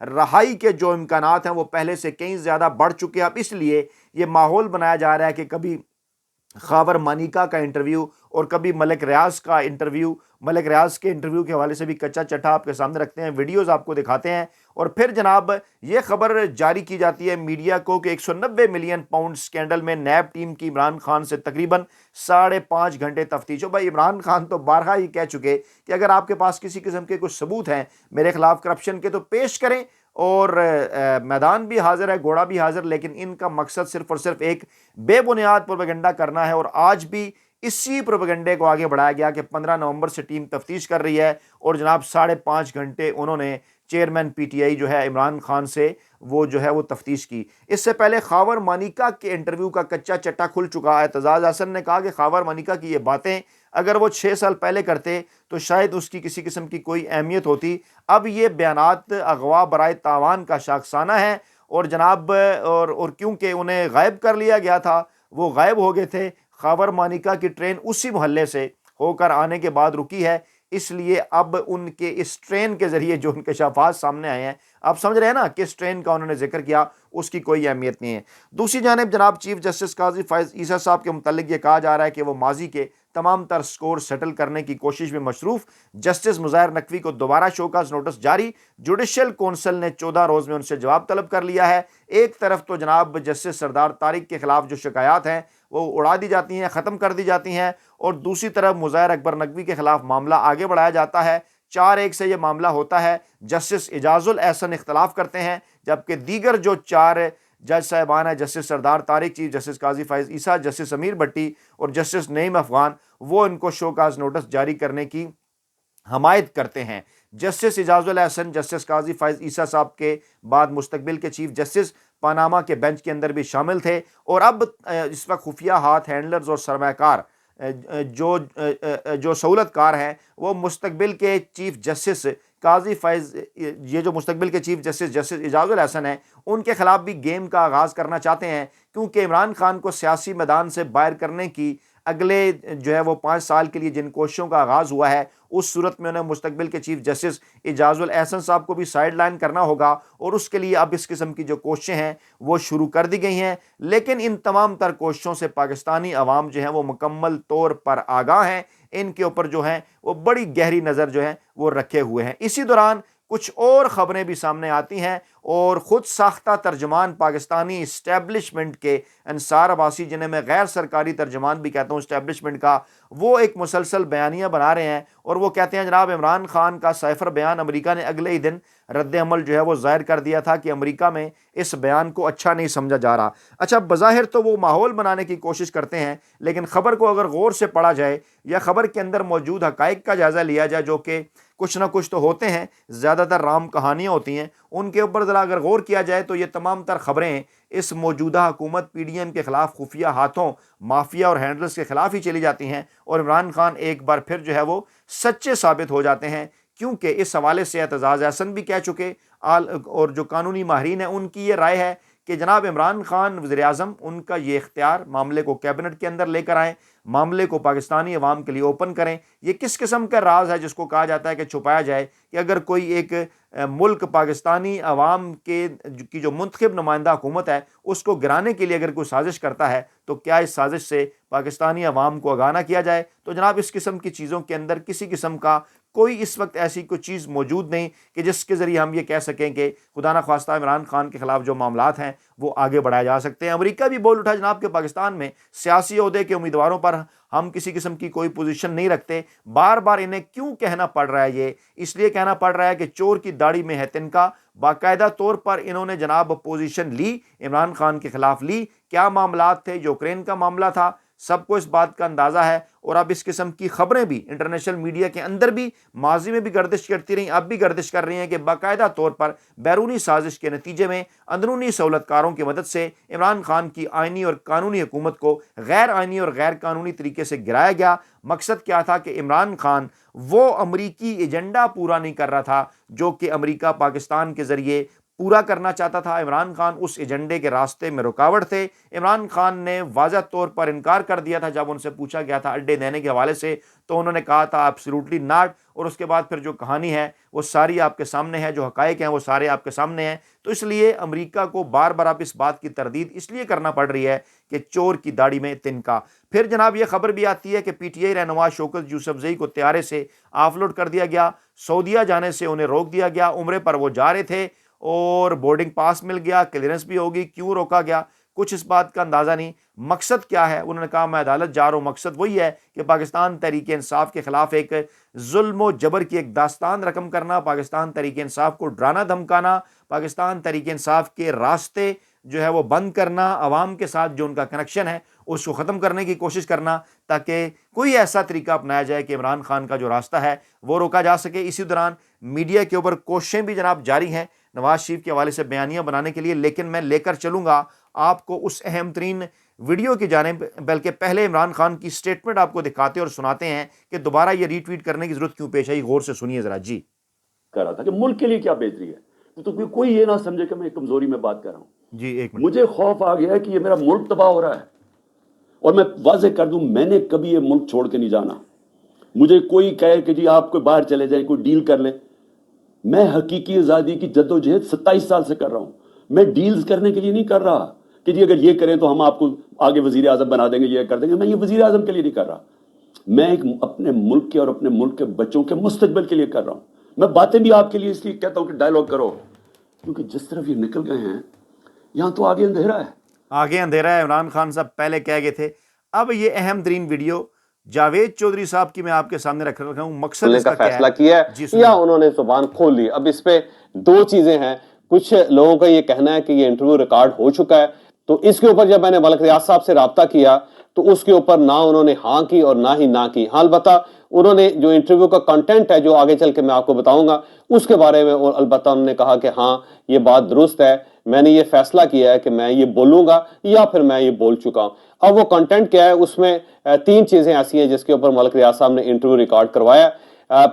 رہائی کے جو امکانات ہیں وہ پہلے سے کہیں زیادہ بڑھ چکے ہیں. اب اس لیے یہ ماحول بنایا جا رہا ہے کہ کبھی خاور مانیکا کا انٹرویو اور کبھی ملک ریاض کا انٹرویو. ملک ریاض کے انٹرویو کے حوالے سے بھی کچا چٹھا آپ کے سامنے رکھتے ہیں, ویڈیوز آپ کو دکھاتے ہیں, اور پھر جناب یہ خبر جاری کی جاتی ہے میڈیا کو کہ 190 ملین پاؤنڈ سکینڈل میں نیب ٹیم کی عمران خان سے تقریباً 5.5 گھنٹے تفتیش ہو. بھائی عمران خان تو بارہا ہی کہہ چکے کہ اگر آپ کے پاس کسی قسم کے کچھ ثبوت ہیں میرے خلاف کرپشن کے تو پیش کریں, اور میدان بھی حاضر ہے, گھوڑا بھی حاضر, لیکن ان کا مقصد صرف اور صرف ایک بے بنیاد پروپیگنڈا کرنا ہے. اور آج بھی اسی پروپیگنڈے کو آگے بڑھایا گیا کہ 15 نومبر سے ٹیم تفتیش کر رہی ہے, اور جناب 5.5 گھنٹے انہوں نے چیئرمین پی ٹی آئی جو ہے عمران خان سے وہ جو ہے وہ تفتیش کی. اس سے پہلے خاور مانیکا کے انٹرویو کا کچا چٹا کھل چکا ہے. اعتزاز احسن نے کہا کہ خاور مانیکا کی یہ باتیں اگر وہ 6 سال پہلے کرتے تو شاید اس کی کسی قسم کی کوئی اہمیت ہوتی. اب یہ بیانات اغوا برائے تاوان کا شاخسانہ ہے, اور جناب اور کیونکہ انہیں غائب کر لیا گیا تھا, وہ غائب ہو گئے تھے. خاور مانیکا کی ٹرین اسی محلے سے ہو کر آنے کے بعد رکی ہے, اس لیے اب ان کے اس ٹرین کے ذریعے جو انکشافات سامنے آئے ہیں, آپ سمجھ رہے ہیں نا, کس ٹرین کا انہوں نے ذکر کیا, اس کی کوئی اہمیت نہیں ہے. دوسری جانب جناب چیف جسٹس قاضی فائز عیسیٰ صاحب کے متعلق یہ کہا جا رہا ہے کہ وہ ماضی کے تمام تر سکور سیٹل کرنے کی کوشش میں مصروف. جسٹس مظاہر نقوی کو دوبارہ شوکاز نوٹس جاری, جوڈیشل کونسل نے 14 روز میں ان سے جواب طلب کر لیا ہے. ایک طرف تو جناب جسٹس سردار طارق کے خلاف جو شکایات ہیں وہ اڑا دی جاتی ہیں, ختم کر دی جاتی ہیں, اور دوسری طرف مظاہر اکبر نقوی کے خلاف معاملہ آگے بڑھایا جاتا ہے. 4-1 سے یہ معاملہ ہوتا ہے. جسٹس اعجاز الاحسن اختلاف کرتے ہیں, جبکہ دیگر جو 4 جج صاحبان ہیں, جسٹس سردار طارق, چیف جسٹس قاضی فائز عیسیٰ, جسٹس امیر بھٹی اور جسٹس نعیم افغان, وہ ان کو شوکاز نوٹس جاری کرنے کی حمایت کرتے ہیں. جسٹس اعجاز الاحسن جسٹس قاضی فائز عیسیٰ صاحب کے بعد مستقبل کے چیف جسٹس پاناما کے بینچ کے اندر بھی شامل تھے, اور اب اس وقت خفیہ ہاتھ, ہینڈلرز اور سرمایہ کار جو سہولت کار ہیں وہ مستقبل کے چیف جسٹس قاضی فائز, یہ جو مستقبل کے chief justice justice Ijaz ul Ahsan ہیں, ان کے خلاف بھی گیم کا آغاز کرنا چاہتے ہیں, کیونکہ عمران خان کو سیاسی میدان سے باہر کرنے کی اگلے جو ہے وہ 5 سال کے لیے جن کوششوں کا آغاز ہوا ہے, اس صورت میں انہیں مستقبل کے چیف جسٹس اعجاز الاحسن صاحب کو بھی سائیڈ لائن کرنا ہوگا, اور اس کے لیے اب اس قسم کی جو کوششیں ہیں وہ شروع کر دی گئی ہیں. لیکن ان تمام تر کوششوں سے پاکستانی عوام جو ہیں وہ مکمل طور پر آگاہ ہیں, ان کے اوپر جو ہیں وہ بڑی گہری نظر جو ہے وہ رکھے ہوئے ہیں. اسی دوران کچھ اور خبریں بھی سامنے آتی ہیں, اور خود ساختہ ترجمان پاکستانی اسٹیبلشمنٹ کے انصار عباسی, جنہیں میں غیر سرکاری ترجمان بھی کہتا ہوں اسٹیبلشمنٹ کا, وہ ایک مسلسل بیانیہ بنا رہے ہیں, اور وہ کہتے ہیں جناب عمران خان کا سائفر بیان امریکہ نے اگلے ہی دن رد عمل جو ہے وہ ظاہر کر دیا تھا کہ امریکہ میں اس بیان کو اچھا نہیں سمجھا جا رہا. اچھا, بظاہر تو وہ ماحول بنانے کی کوشش کرتے ہیں, لیکن خبر کو اگر غور سے پڑھا جائے یا خبر کے اندر موجود حقائق کا جائزہ لیا جائے, جو کہ کچھ نہ کچھ تو ہوتے ہیں, زیادہ تر رام کہانیاں ہوتی ہیں, ان کے اوپر ذرا اگر غور کیا جائے تو یہ تمام تر خبریں اس موجودہ حکومت پی ڈی ایم کے خلاف خفیہ ہاتھوں, مافیا اور ہینڈلرز کے خلاف ہی چلی جاتی ہیں, اور عمران خان ایک بار پھر جو ہے وہ سچے ثابت ہو جاتے ہیں. کیونکہ اس حوالے سے اعتزاز احسن بھی کہہ چکے, اور جو قانونی ماہرین ہیں ان کی یہ رائے ہے کہ جناب عمران خان وزیر اعظم, ان کا یہ اختیار معاملے کو کیبنٹ کے اندر لے کر آئیں, معاملے کو پاکستانی عوام کے لیے اوپن کریں. یہ کس قسم کا راز ہے جس کو کہا جاتا ہے کہ چھپایا جائے, کہ اگر کوئی ایک ملک پاکستانی عوام کی جو منتخب نمائندہ حکومت ہے اس کو گرانے کے لیے اگر کوئی سازش کرتا ہے, تو کیا اس سازش سے پاکستانی عوام کو آگاہ نہ کیا جائے؟ تو جناب اس قسم کی چیزوں کے اندر کسی قسم کا کوئی اس وقت ایسی کوئی چیز موجود نہیں کہ جس کے ذریعے ہم یہ کہہ سکیں کہ خدا نہ خواستہ عمران خان کے خلاف جو معاملات ہیں وہ آگے بڑھائے جا سکتے ہیں. امریکہ بھی بول اٹھا جناب کہ پاکستان میں سیاسی عہدے کے امیدواروں پر ہم کسی قسم کی کوئی پوزیشن نہیں رکھتے. بار بار انہیں کیوں کہنا پڑ رہا ہے؟ یہ اس لیے کہنا پڑ رہا ہے کہ چور کی داڑھی میں ہے تنکا. باقاعدہ طور پر انہوں نے جناب پوزیشن لی, عمران خان کے خلاف لی. کیا معاملات تھے؟ یوکرین کا معاملہ تھا, سب کو اس بات کا اندازہ ہے. اور اب اس قسم کی خبریں بھی انٹرنیشنل میڈیا کے اندر بھی ماضی میں بھی گردش کرتی رہیں, اب بھی گردش کر رہی ہیں کہ باقاعدہ طور پر بیرونی سازش کے نتیجے میں اندرونی سہولت کاروں کی مدد سے عمران خان کی آئینی اور قانونی حکومت کو غیر آئینی اور غیر قانونی طریقے سے گرایا گیا. مقصد کیا تھا کہ عمران خان وہ امریکی ایجنڈا پورا نہیں کر رہا تھا جو کہ امریکہ پاکستان کے ذریعے پورا کرنا چاہتا تھا. عمران خان اس ایجنڈے کے راستے میں رکاوٹ تھے. عمران خان نے واضح طور پر انکار کر دیا تھا جب ان سے پوچھا گیا تھا اڈے دینے کے حوالے سے, تو انہوں نے کہا تھا ایبسلیوٹلی ناٹ. اور اس کے بعد پھر جو کہانی ہے وہ ساری آپ کے سامنے ہے, جو حقائق ہیں وہ سارے آپ کے سامنے ہیں. تو اس لیے امریکہ کو بار بار آپ اس بات کی تردید اس لیے کرنا پڑ رہی ہے کہ چور کی داڑھی میں تنکا. پھر جناب یہ خبر بھی آتی ہے کہ پی ٹی آئی رہنما شوکت یوسفزئی کو طیارے سے آف لوڈ کر دیا گیا, سعودیہ جانے سے انہیں روک دیا گیا. عمرے پر وہ جا رہے تھے اور بورڈنگ پاس مل گیا, کلیئرنس بھی ہوگی, کیوں روکا گیا کچھ اس بات کا اندازہ نہیں. مقصد کیا ہے؟ انہوں نے کہا میں عدالت جا رہا ہوں. مقصد وہی ہے کہ پاکستان تحریک انصاف کے خلاف ایک ظلم و جبر کی ایک داستان رقم کرنا, پاکستان تحریک انصاف کو ڈرانا دھمکانا, پاکستان تحریک انصاف کے راستے جو ہے وہ بند کرنا, عوام کے ساتھ جو ان کا کنیکشن ہے اس کو ختم کرنے کی کوشش کرنا, تاکہ کوئی ایسا طریقہ اپنایا جائے کہ عمران خان کا جو راستہ ہے وہ روکا جا سکے. اسی دوران میڈیا کے اوپر کوششیں بھی جناب جاری ہیں نواز شریف کے حوالے سے بیانیاں بنانے کے لیے, لیکن میں لے کر چلوں گا آپ کو اس اہم ترین ویڈیو کی جانب, بلکہ پہلے عمران خان کی سٹیٹمنٹ آپ کو دکھاتے اور سناتے ہیں کہ دوبارہ یہ ری ٹویٹ کرنے کی ضرورت کیوں پیش آئی. غور سے سنیے ذرا. جی کر رہا تھا کہ ملک کے لیے کیا بہتری ہے, تو کوئی یہ نہ سمجھے کہ میں کمزوری میں بات کر رہا ہوں. جی ایک منٹ. مجھے خوف آ گیا ہے کہ یہ میرا ملک تباہ ہو رہا ہے, اور میں واضح کر دوں میں نے کبھی یہ ملک چھوڑ کے نہیں جانا. مجھے کوئی کہے کہ جی آپ کوئی باہر چلے جائیں, کوئی ڈیل کر لیں, میں حقیقی آزادی کی جدوجہد 27 سال سے کر رہا ہوں. میں ڈیلز کرنے کے لیے نہیں کر رہا کہ جی اگر یہ کریں تو ہم آپ کو آگے وزیر اعظم بنا دیں گے, یہ کر دیں گے. میں یہ وزیر اعظم کے لیے نہیں کر رہا, میں ایک اپنے ملک کے اور اپنے ملک کے بچوں کے مستقبل کے لیے کر رہا ہوں. میں باتیں بھی آپ کے لیے اس لیے کہتا ہوں کہ ڈائیلاگ کرو, کیونکہ جس طرف یہ نکل گئے ہیں یہاں تو آگے اندھیرا ہے. آگے اندھیرا ہے, عمران خان صاحب پہلے کہہ گئے تھے. اب یہ اہم ترین ویڈیو جاوید چودھری صاحب کی میں آپ کے سامنے رکھ رکھا ہوں. مقصد اس کا فیصلہ کیا ہے یا انہوں نے زبان کھول لی. اب اس پہ دو چیزیں ہیں. کچھ لوگوں کا یہ کہنا ہے کہ یہ انٹرویو ریکارڈ ہو چکا ہے, تو اس کے اوپر جب میں نے ملک ریاض صاحب سے رابطہ کیا تو اس کے اوپر نہ انہوں نے ہاں کی اور نہ ہی نہ کی. ہاں البتہ انہوں نے جو انٹرویو کا کنٹینٹ ہے جو آگے چل کے میں آپ کو بتاؤں گا اس کے بارے میں البتہ انہوں نے کہا کہ ہاں یہ بات درست ہے, میں نے یہ فیصلہ کیا ہے کہ میں یہ بولوں گا یا پھر میں یہ بول چکا ہوں. اب وہ کنٹینٹ کیا ہے, اس میں تین چیزیں ایسی ہیں جس کے اوپر ملک ریاض صاحب نے انٹرویو ریکارڈ کروایا.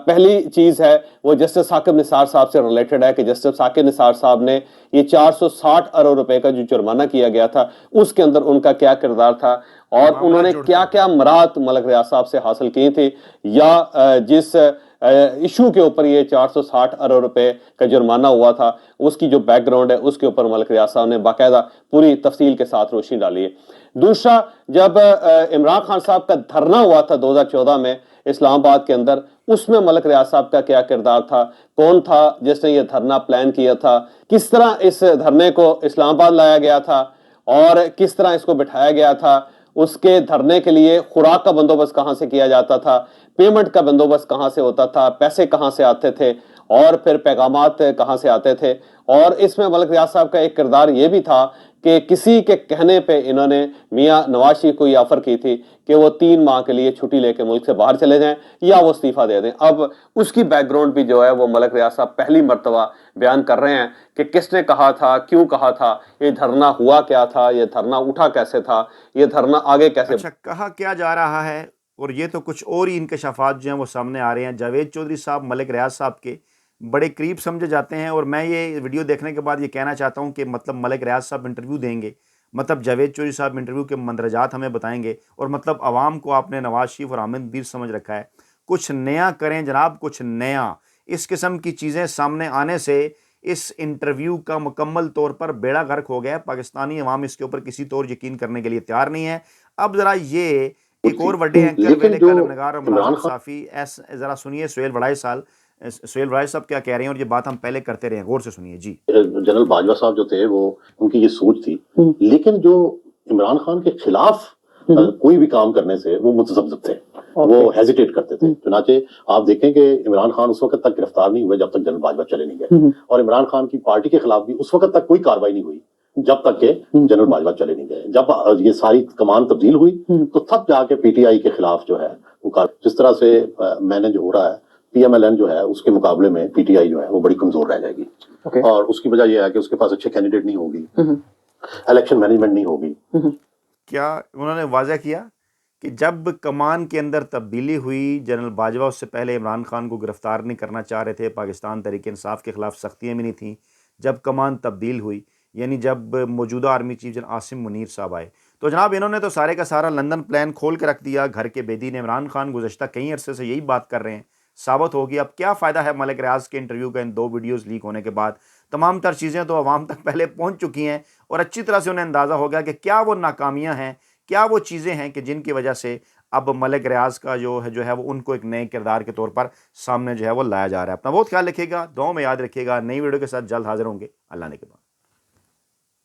پہلی چیز ہے وہ جسٹس ثاقب نثار صاحب سے ریلیٹڈ ہے کہ جسٹس ثاقب نثار صاحب نے یہ 460 ارب روپے کا جو جرمانہ کیا گیا تھا اس کے اندر ان کا کیا کردار تھا, اور انہوں نے کیا کیا مراد ملک ریاض صاحب سے حاصل کی تھی, یا جس ایشو کے اوپر یہ 460 ارب روپے کا جرمانہ ہوا تھا اس کی جو بیک گراؤنڈ ہے اس کے اوپر ملک ریاض صاحب نے باقاعدہ پوری تفصیل کے ساتھ روشنی ڈالی ہے. دوسرا, جب عمران خان صاحب کا دھرنا ہوا تھا 2014 میں اسلام آباد کے اندر, اس میں ملک ریاض صاحب کا کیا کردار تھا, کون تھا جس نے یہ دھرنا پلان کیا تھا, کس طرح اس دھرنے کو اسلام آباد لایا گیا تھا اور کس طرح اس کو بٹھایا گیا تھا, اس کے دھرنے کے لیے خوراک کا بندوبست کہاں سے کیا جاتا تھا, پیمنٹ کا بندوبست کہاں سے ہوتا تھا, پیسے کہاں سے آتے تھے, اور پھر پیغامات کہاں سے آتے تھے. اور اس میں ملک ریاض صاحب کا ایک کردار یہ بھی تھا کہ کسی کے کہنے پہ انہوں نے میاں نواز شریف کو یہ آفر کی تھی کہ وہ 3 ماہ کے لیے چھٹی لے کے ملک سے باہر چلے جائیں یا وہ استعفیٰ دے دیں. اب اس کی بیک گراؤنڈ بھی جو ہے وہ ملک ریاض صاحب پہلی مرتبہ بیان کر رہے ہیں کہ کس نے کہا تھا, کیوں کہا تھا, یہ دھرنا ہوا کیا تھا, یہ دھرنا اٹھا کیسے تھا, یہ دھرنا آگے کیسے. اچھا, کہا کیا جا رہا ہے, اور یہ تو کچھ اور ہی انکشافات جو ہیں وہ سامنے آ رہے ہیں. جاوید چودھری صاحب ملک ریاض صاحب کے بڑے قریب سمجھے جاتے ہیں, اور میں یہ ویڈیو دیکھنے کے بعد یہ کہنا چاہتا ہوں کہ مطلب ملک ریاض صاحب انٹرویو دیں گے, مطلب جاوید چودھری صاحب انٹرویو کے مندرجات ہمیں بتائیں گے, اور مطلب عوام کو آپ نے نواز شریف اور حامد میر سمجھ رکھا ہے. کچھ نیا کریں جناب, کچھ نیا. اس قسم کی چیزیں سامنے آنے سے اس انٹرویو کا مکمل طور پر بیڑا غرق ہو گیا. پاکستانی عوام اس کے اوپر کسی طور یقین کرنے کے لیے تیار نہیں ہے. اب ذرا یہ ایک اور وڈے اینکر ویلے کالم نگار اور ملازم صحافی ذرا سنیے سہیل وڑائے صاحب کیا کہہ رہے ہیں, اور یہ بات ہم پہلے کرتے رہے ہیں. غور سے سنیے. جی جنرل باجوہ صاحب جو تھے وہ ان کی یہ سوچ تھی, لیکن جو عمران خان کے خلاف کوئی بھی کام کرنے سے وہ متذبذب تھے, وہ ہیزیٹیٹ کرتے تھے. چنانچہ آپ دیکھیں کہ عمران خان اس وقت تک گرفتار نہیں ہوئے جب تک جنرل باجوہ چلے نہیں گئے, اور عمران خان کی پارٹی کے خلاف بھی اس وقت تک کوئی کاروائی نہیں ہوئی جب تک کہ جنرل باجوہ چلے نہیں گئے. جب یہ ساری کمان تبدیل ہوئی تو تب جا کے پی ٹی آئی کے خلاف جو ہے وہ, جس طرح سے میں نے جو ہو رہا ہے پی ایم ایل این جو ہے اس کے مقابلے میں پی ٹی آئی جو ہے وہ بڑی کمزور رہ جائے گی, اور اس کی وجہ یہ ہے کہ اس کے پاس اچھے کینڈیڈیٹ نہیں ہوگی, الیکشن مینجمنٹ نہیں ہوگی. کیا انہوں نے واضح کیا کہ جب کمان کے اندر تبدیلی ہوئی, جنرل باجوہ اس سے پہلے عمران خان کو گرفتار نہیں کرنا چاہ رہے تھے, پاکستان تحریک انصاف کے خلاف سختیاں بھی نہیں تھیں, جب کمان تبدیل ہوئی، یعنی جب موجودہ آرمی چیف جناب عاصم منیر صاحب آئے، تو جناب انہوں نے تو سارے کا سارا لندن پلان کھول کے رکھ دیا. گھر کے بیدین عمران خان گزشتہ کئی عرصے سے یہی بات کر رہے ہیں. ثابت ہو گیا. اب کیا فائدہ ہے ملک ریاض کے انٹرویو کا ان 2 ویڈیوز لیک ہونے کے بعد؟ تمام تر چیزیں تو عوام تک پہلے پہنچ چکی ہیں اور اچھی طرح سے انہیں اندازہ ہو گیا کہ کیا وہ ناکامیاں ہیں، کیا وہ چیزیں ہیں کہ جن کی وجہ سے اب ملک ریاض کا جو ہے وہ ان کو ایک نئے کردار کے طور پر سامنے جو ہے وہ لایا جا رہا ہے. اپنا بہت خیال رکھیے گا، دعاؤں میں یاد رکھیے گا. نئی ویڈیو کے ساتھ جلد حاضر ہوں گے. اللہ نے کے بعد.